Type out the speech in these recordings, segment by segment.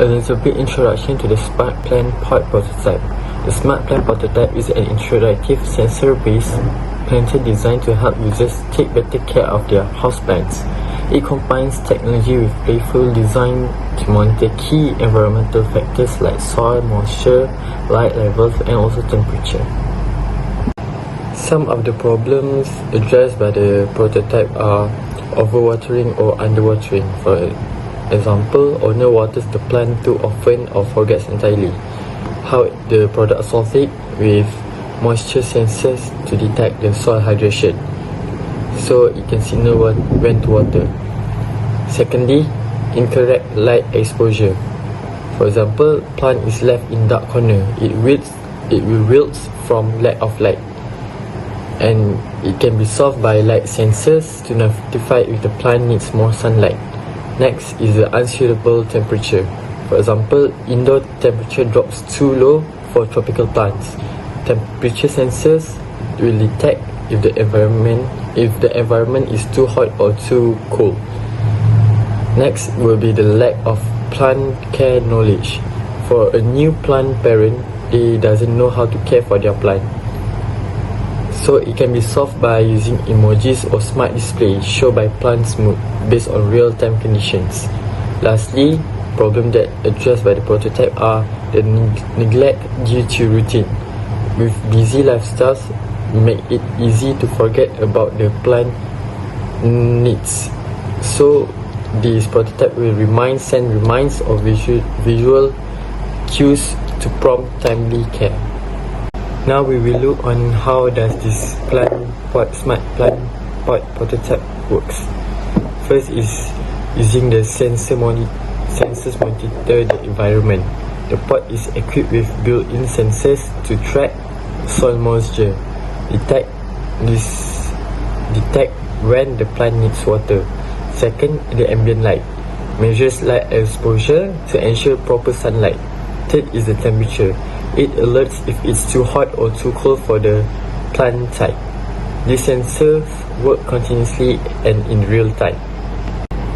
A little bit introduction to the Smart Plant Pot Prototype. The Smart Plant Prototype is an interactive sensor-based planter designed to help users take better care of their houseplants. It combines technology with playful design to monitor key environmental factors like soil, moisture, light levels, and also temperature. Some of the problems addressed by the prototype are overwatering or underwatering. For example, owner waters the plant too often or forgets entirely. How the product solves it with moisture sensors to detect the soil hydration, so it can signal when to water. Secondly, incorrect light exposure. For example, plant is left in dark corner, it will wilt from lack of light, and it can be solved by light sensors to notify if the plant needs more sunlight. Next is the unsuitable temperature. For example, indoor temperature drops too low for tropical plants. Temperature sensors will detect if the environment is too hot or too cold. Next will be the lack of plant care knowledge. For a new plant parent, they doesn't know how to care for their plant. So it can be solved by using emojis or smart display shown by plant's mood based on real-time conditions. Lastly, problems that addressed by the prototype are the neglect due to routine. With busy lifestyles, make it easy to forget about the plant needs. So this prototype will send reminds or visual cues to prompt timely care. Now we will look on how does this smart plant pot prototype works. First is using the sensors monitor the environment. The pot is equipped with built-in sensors to track soil moisture, detect when the plant needs water. Second, the ambient light measures light exposure to ensure proper sunlight. Third is the temperature. It alerts if it's too hot or too cold for the plant type. These sensors work continuously and in real time.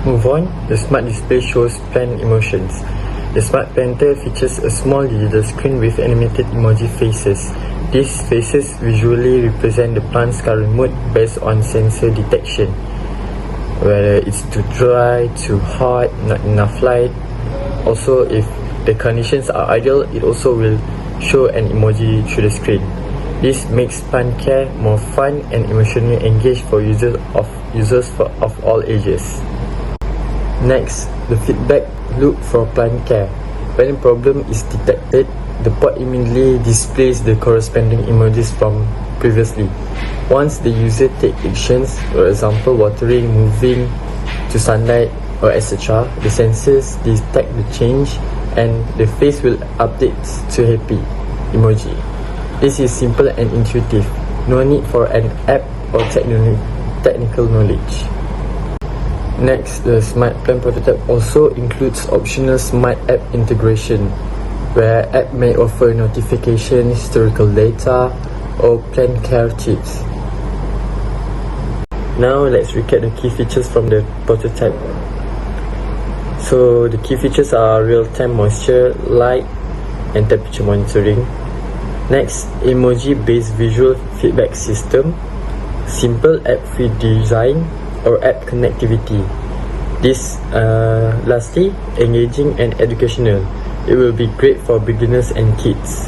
Move on, the smart display shows plant emotions. The smart planter features a small digital screen with animated emoji faces. These faces visually represent the plant's current mood based on sensor detection, whether it's too dry, too hot, not enough light. Also, if the conditions are ideal, it also will show an emoji through the screen. This makes plant care more fun and emotionally engaged for users of all ages. Next, the feedback loop for plant care. When a problem is detected, the pot immediately displays the corresponding emojis from previously. Once the user takes actions, for example watering, moving to sunlight, or etc., the sensors detect the change and the face will update to happy emoji. This is simple and intuitive. No need for an app or technical knowledge. Next, the Smart Plant Prototype also includes optional smart app integration, where app may offer notification, historical data, or plant care tips. Now let's recap the key features from the prototype. So the key features are real-time moisture, light, and temperature monitoring. Next, emoji-based visual feedback system, simple app-free design or app connectivity. This lastly, engaging and educational. It will be great for beginners and kids.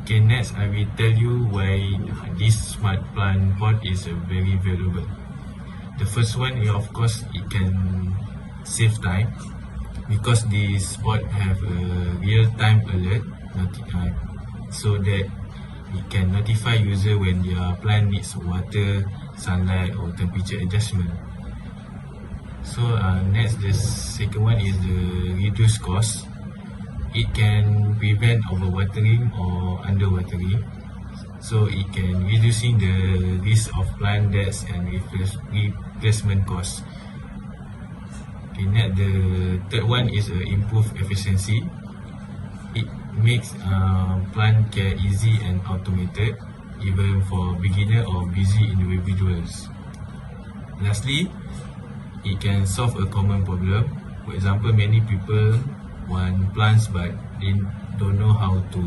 Okay, next I will tell you why this smart plant pot is very valuable. The first one is, of course, it can save time because this pot have a real-time alert so that it can notify user when their plant needs water, sunlight or temperature adjustment. So next, the second one is the reduced cost. It can prevent overwatering or underwatering, so it can reducing the risk of plant deaths and replacement costs. Okay, next, the third one is improved efficiency. It makes plant care easy and automated, even for beginner or busy individuals. Lastly, it can solve a common problem. For example, many people want plants but they don't know how to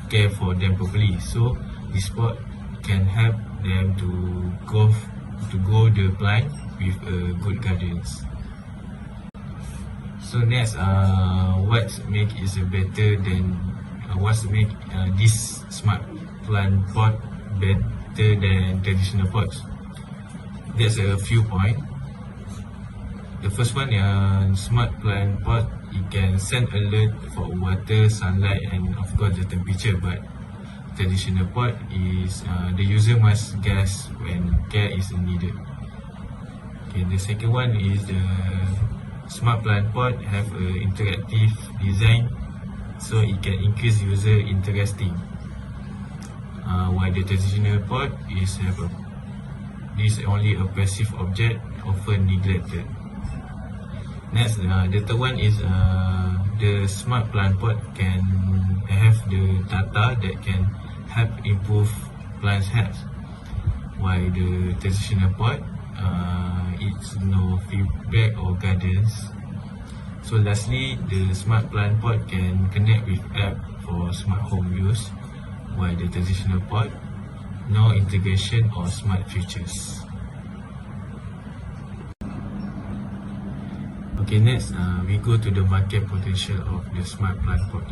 care for them properly. So this pot can help them to grow the plant with a good guidance. So next, what make is better than what's make this smart plant pot better than traditional pots? There's a few points. The first one, smart plant pot, it can send alert for water, sunlight, and of course the temperature. But traditional pot is the user must guess when care is needed. Okay, the second one is the smart plant pot have a interactive design, so it can increase user interesting. While the traditional pot is only a passive object, often neglected. Next, the third one is the smart plant pot can have the data that can help improve plants' health, while the traditional pot it's no feedback or guidance. So lastly, the smart plant pot can connect with app for smart home use, while the traditional pot no integration or smart features. Okay, next we go to the market potential of the smart plant pot.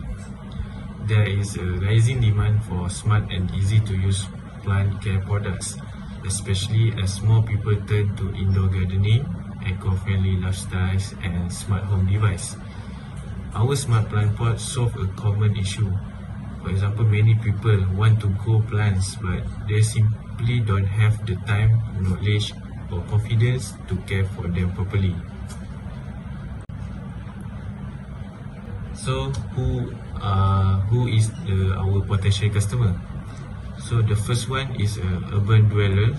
There is a rising demand for smart and easy to use plant care products, especially as more people turn to indoor gardening, eco-friendly lifestyles, and smart home devices. Our smart plant pot solve a common issue. For example, many people want to grow plants, but they simply don't have the time, knowledge, or confidence to care for them properly. So, who is our potential customer? So the first one is urban dwellers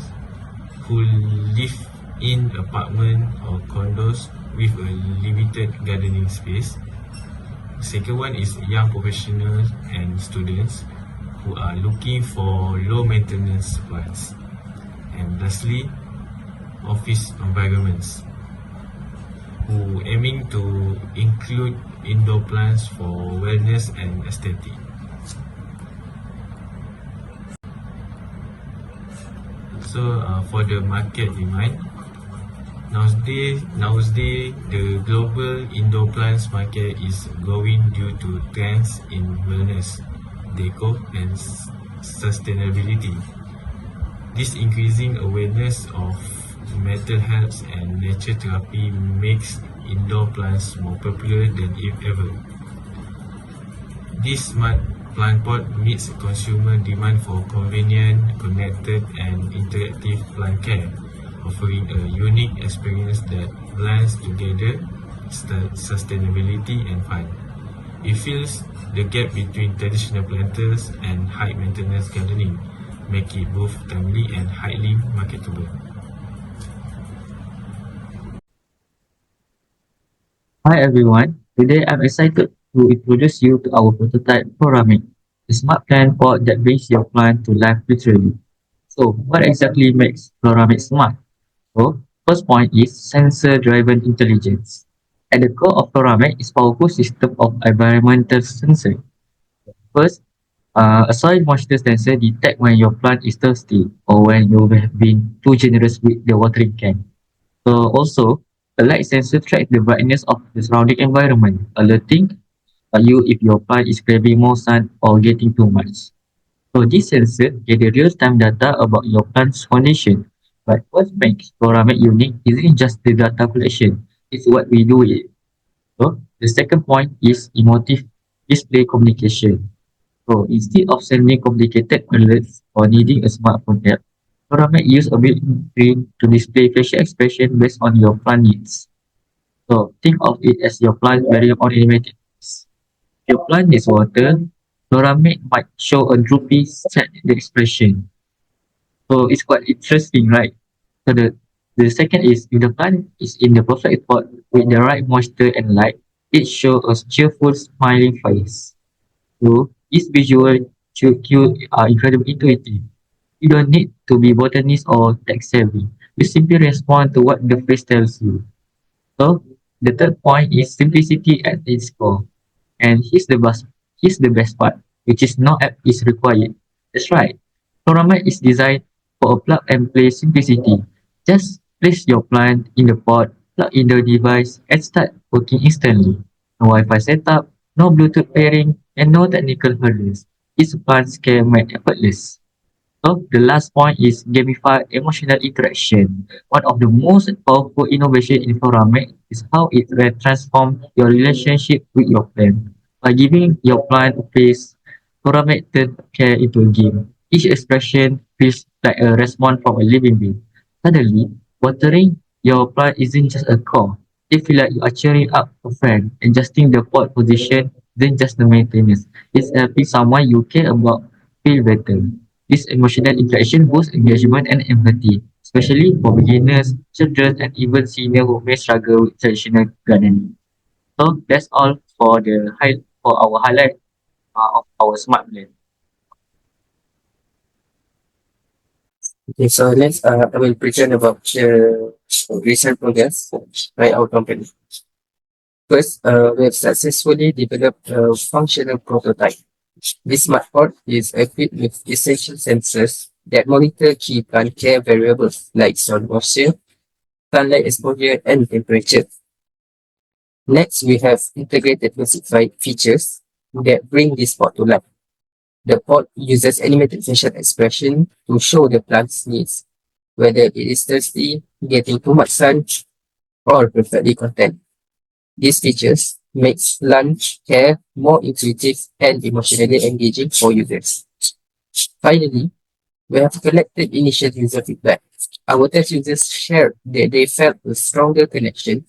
who live in apartment or condos with a limited gardening space. Second one is young professionals and students who are looking for low maintenance plants. And lastly, office environments who aiming to include indoor plants for wellness and aesthetic. So for the market demand, nowadays the global indoor plants market is growing due to trends in wellness, deco, and sustainability. This increasing awareness of mental health and nature therapy makes indoor plants more popular than ever. This smart plant pot meets consumer demand for convenient, connected, and interactive plant care, offering a unique experience that blends together sustainability and fun. It fills the gap between traditional planters and high maintenance gardening, making it both timely and highly marketable. Hi everyone, today I'm excited to introduce you to our prototype Flora Mate, a smart plant pot that brings your plant to life literally. So, what exactly makes Flora Mate smart? So, first point is sensor-driven intelligence. At the core of Flora Mate is powerful system of environmental sensor. First, a soil moisture sensor detect when your plant is thirsty or when you have been too generous with the watering can. So also, a light sensor tracks the brightness of the surrounding environment, alerting you if your plant is craving more sun or getting too much. So this sensor gather real-time data about your plant's condition. But what makes Floramate unique isn't just the data collection, it's what we do with it. So the second point is emotive display communication. So instead of sending complicated alerts or needing a smartphone app, Floramate use a built-in screen to display facial expression based on your plant needs. So think of it as your plant very own animated piece. If your plant needs water, Floramate might show a droopy sad expression. So it's quite interesting, right? So the second is if the plant is in the perfect pot with the right moisture and light, it shows a cheerful smiling face. So these visual cues are incredibly intuitive. You don't need to be botanist or tech savvy. You simply respond to what the phrase tells you. So the third point is simplicity at its core. And here's the best part, which is no app is required. That's right. Flora Mate is designed for a plug and play simplicity. Just place your plant in the pot, plug in the device, and start working instantly. No Wi-Fi setup, no Bluetooth pairing, and no technical hurdles. It's plant scale made effortless. So the last point is gamify emotional interaction. One of the most powerful innovation in Foramek is how it transforms your relationship with your plant. By giving your plant a face, Foramek turns care into a game. Each expression feels like a response from a living being. Suddenly, watering your plant isn't just a chore. It feels like you are cheering up a friend. Adjusting the pot position isn't just the maintenance. It's helping someone you care about feel better. This emotional interaction boosts engagement and empathy, especially for beginners, children, and even seniors who may struggle with traditional gardening. So that's all for our highlight of our smart blend. Okay, so next, I will present about the recent progress by our company. First, we have successfully developed a functional prototype. This smart board is equipped with essential sensors that monitor key plant care variables like soil moisture, sunlight exposure, and temperature. Next, we have integrated classified features that bring this board to life. The pod uses animated facial expression to show the plant's needs, whether it is thirsty, getting too much sun, or perfectly content. These features makes plant care more intuitive and emotionally engaging for users. Finally, we have collected initial user feedback. Our test users shared that they felt a stronger connection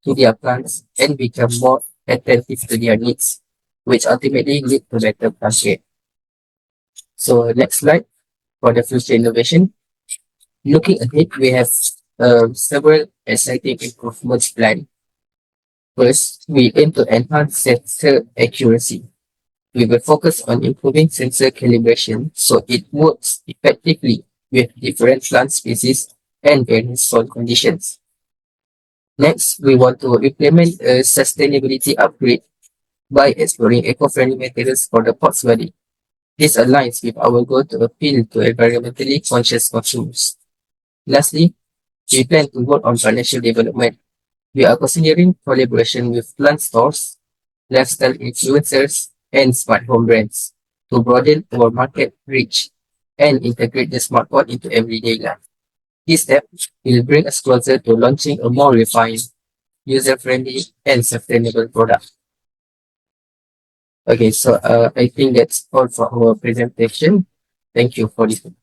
to their plants and become more attentive to their needs, which ultimately lead to better plant care. So next slide for the future innovation. Looking ahead, we have several exciting improvements planned. First, we aim to enhance sensor accuracy. We will focus on improving sensor calibration so it works effectively with different plant species and various soil conditions. Next, we want to implement a sustainability upgrade by exploring eco-friendly materials for the pot body. This aligns with our goal to appeal to environmentally conscious consumers. Lastly, we plan to work on financial development. We are considering collaboration with plant stores, lifestyle influencers, and smart home brands to broaden our market reach and integrate the smart pot into everyday life. This step will bring us closer to launching a more refined, user-friendly, and sustainable product. Okay, so I think that's all for our presentation. Thank you for listening.